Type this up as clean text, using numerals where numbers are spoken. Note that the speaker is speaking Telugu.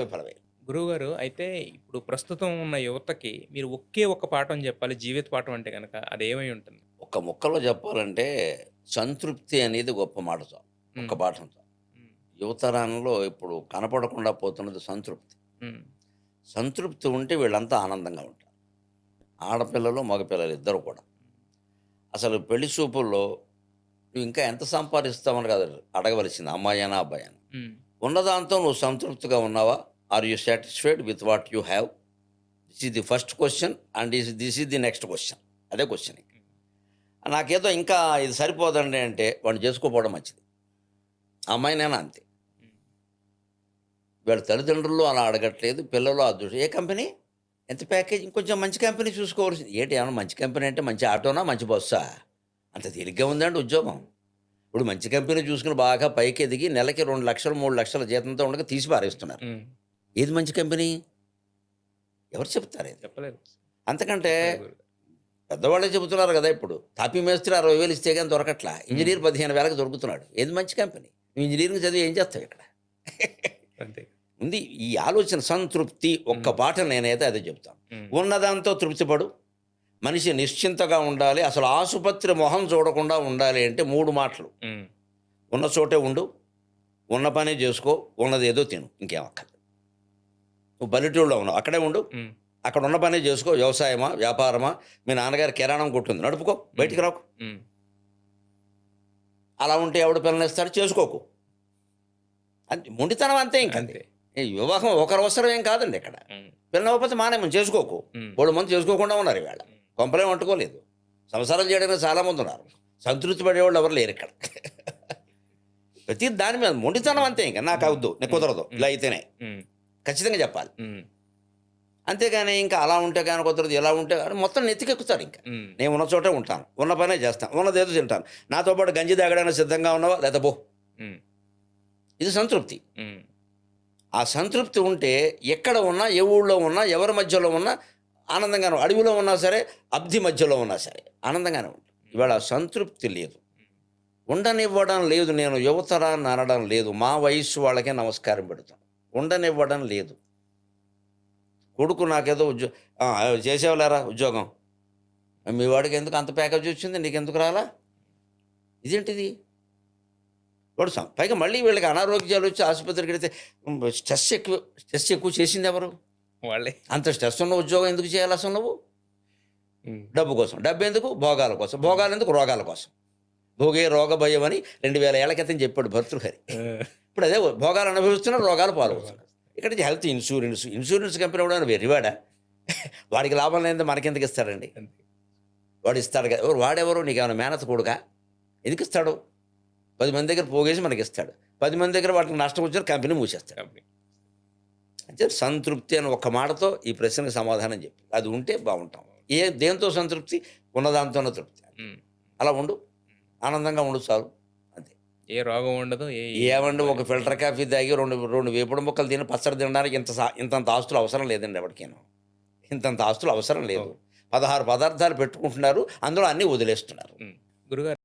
విఫలమే. గురువుగారు అయితే ఇప్పుడు ప్రస్తుతం ఉన్న యువతకి మీరు ఒకే ఒక్క పాఠం చెప్పాలి. జీవిత పాఠం అంటే గనక అదేమై ఉంటుంది? ఒక్క ముక్కలో చెప్పాలంటే సంతృప్తి అనేది గొప్ప మాట చాలు. ఒక్క హ్మ్. పాఠం చాలు. హ్మ్. యువతరంలో ఇప్పుడు కనపడకుండా పోతున్నది సంతృప్తి. హ్మ్. సంతృప్తి ఉంటే వీళ్ళంతా ఆనందంగా ఉంటారు. ఆడపిల్లలు, మగపిల్లలు ఇద్దరు కూడా. అసలు పెళ్లి చూపుల్లో నువ్వు ఇంకా ఎంత సంపాదిస్తావని కాదు అడగవలసింది అమ్మాయైనా, అబ్బాయైనా. హ్మ్. ఉన్నదాంతో నువ్వు సంతృప్తిగా ఉన్నావా? Are you satisfied with what you have? This is the first question and this is the next question. అదే క్వెషన్. నాకేదో ఇంకా ఇది సరిపోదండి అంటే వాడిని చేసుకోపోవడం మంచిది. ఆ అమ్మాయినైనా అంతే. హ్మ్. వీళ్ళ తల్లిదండ్రులు అలా అడగట్లేదు. పిల్లలు అదృష్టం. ఏ కంపెనీ? ఎంత ప్యాకేజ్? ఇంకొంచెం మంచి కంపెనీ చూసుకోవాల్సింది. ఏంటి ఏమన్నా మంచి కంపెనీ అంటే మంచి ఆటోనా? మంచి బస్సా? అంత తేలిగ్గా ఉందండి ఉద్యోగం. ఇప్పుడు మంచి కంపెనీ చూసుకొని బాగా పైకి ఎదిగి నెలకి 2,00,000, 3,00,000 జీతంతో ఉండగా తీసి పారేస్తున్నారు. హ్మ్. ఏది మంచి కంపెనీ? ఎవరు చెప్తారు ఇది? చెప్పలేరు. అంతకంటే చెప్పలేరు గురుగారు. పెద్దవాళ్ళే చెబుతున్నారు కదా! ఇప్పుడు. తాపీ మేస్త్రి 60,000 ఇస్తే గాని దొరకట్లా. హ్మ్. ఇంజినీర్ 15,000కి దొరుకుతున్నాడు. ఏది మంచి కంపెనీ? నువ్వు ఇంజినీరింగ్ చదివి ఏం చేస్తావు ఇక్కడ? అంతే. ఉంది ఈ ఆలోచన సంతృప్తి ఒక్క హ్మ్. పాట నేనైతే అదే చెప్తాను. హ్మ్. ఉన్నదాంతో తృప్తిపడు. మనిషి నిశ్చింతగా ఉండాలి. అసలు ఆసుపత్రి మొహం చూడకుండా ఉండాలి అంటే 3 మాటలు. హ్మ్. ఉన్న చోటే ఉండు. ఉన్న పనే చేసుకో. ఉన్నదేదో తిను. ఇంకేం అక్కర్లేదు. నువ్వు పల్లెటూరులో ఉన్నావు. అక్కడే ఉండు. హ్మ్. అక్కడ ఉన్న పనే చేసుకో. వ్యవసాయమా? వ్యాపారమా? మీ నాన్నగారి కిరాణం కొట్టుంది. నడుపుకో. హ్మ్. బయటికి రాకు. హ్మ్. అలా ఉంటే ఎవడు పిల్లనిస్తాడు? చేసుకోకు. అంతే మొండితనం అంతే ఇంకండి. అంతే. ఈ వివాహం ఒకరి అవసరం ఏం కాదండి ఇక్కడ. హ్మ్. పిల్లనివ్వకపోతే మానేమని చేసుకోకు. హ్మ్. బోలెడు చేసుకోకుండా ఉన్నారు ఈవేళ. హ్మ్. కొంపలేం అంటుకోలేదు. సంసారం చేయడానికి చాలామంది ఉన్నారు. సంతృప్తి పడేవాళ్ళు ఎవరు లేరు ఇక్కడ. ప్రతి దాని మీద మొండితనం అంతే ఇంక. నాకు హ్మ్. అవద్దు. నీకు హ్మ్. కుదరదు. హ్మ్. ఇలా అయితేనే. హ్మ్. ఖచ్చితంగా చెప్పాలి. హ్మ్. అంతేగాని ఇంకా అలా ఉంటే గాని కుదరదు, ఇలా ఉంటే గాని మొత్తం నెత్తికెక్కుతారు ఇంక. హ్మ్. నేను ఉన్న చోటే ఉంటాను. ఉన్న పనే చేస్తాను. ఉన్నదేదో తింటాను. నాతో పాటు గంజి తాగడానికి సిద్ధంగా ఉన్నావా? లేదా పో. హ్మ్. ఇది సంతృప్తి. హ్మ్. ఆ సంతృప్తి ఉంటే ఎక్కడ ఉన్నా, ఏ ఊళ్ళో ఉన్నా, ఎవరి మధ్యలో ఉన్నా ఆనందంగానే అడవిలో ఉన్నా సరే, అబ్ది మధ్యలో ఉన్నా సరే ఆనందంగానే ఉంటుంది. ఇవాళ సంతృప్తి లేదు. ఉండనివ్వడం లేదు. నేను యువతరాన్ని అనడం లేదు. మా వయస్సు వాళ్ళకే నమస్కారం పెడతాను. ఉండనివ్వడం లేదు. కొడుకు నాకేదో చేసేవాళ్ళారా ఉద్యోగం. మీ వాడికి ఎందుకు అంత ప్యాకేజ్ వచ్చింది? నీకెందుకు రాలా? ఇదేంటిది? వాడు పైగా మళ్ళీ వీళ్ళకి అనారోగ్యాలు వచ్చి ఆసుపత్రికి వెళితే స్ట్రెస్ ఎక్కువ చేసింది ఎవరు? వాళ్ళే. అంత స్ట్రెస్ ఉన్న ఉద్యోగం ఎందుకు చేయాలి అసలు నువ్వు? హ్మ్. డబ్బు కోసం. డబ్బు ఎందుకు? భోగాల కోసం. హ్మ్. భోగాలు ఎందుకు? రోగాల కోసం. భోగే రోగ భయం అని 2000 ఏళ్ల క్రితం చెప్పాడు భర్తృహరి. ఆ! ఇప్పుడు అదే భోగాలు అనుభవిస్తున్నారు, రోగాలు రోగాలు. పాలవుతున్నారు. ఇక్కడ నుంచి హెల్త్ ఇన్సూరెన్స్ కంపెనీ కూడా వెర్రివాడా? వాడికి లాభం లేనిదే మనకెందుకు ఇస్తాడండి? అంతే. వాడు ఇస్తాడు కదా! వాడెవరు? నీకేమైనా మేనత కొడుకా? ఎందుకు ఇస్తాడు? 10 మంది దగ్గర పోగేసి మనకిస్తాడు. 10 మంది దగ్గర వాటికి నష్టం వచ్చిన కంపెనీ మూసేస్తాడు. కంపెనీ. అంటే సంతృప్తి అని ఒక్క మాటతో ఈ ప్రశ్నకు సమాధానం చెప్పి అది ఉంటే బాగుంటాం. దేంతో సంతృప్తి? ఉన్నదాంతోనే తృప్తి. హ్మ్. అలా ఉండు. ఆనందంగా ఉండు చాలు. అంతే. ఏ రోగం ఉండదు. ఏమండి ఒక ఇబ్బంది ఫిల్టర్ కాఫీ తాగి 2 వేపుడు ముక్కలు తిని పచ్చడి తినడానికి ఇంతంత ఆస్తులు అవసరం లేదండి ఎవరికీను. ఇంతంత ఆస్తులు అవసరం లేదు. ఓహ్! 16 పదార్థాలు పెట్టుకుంటున్నారు. అందులో అన్నీ వదిలేస్తున్నారు. హ్మ్. గురుగారు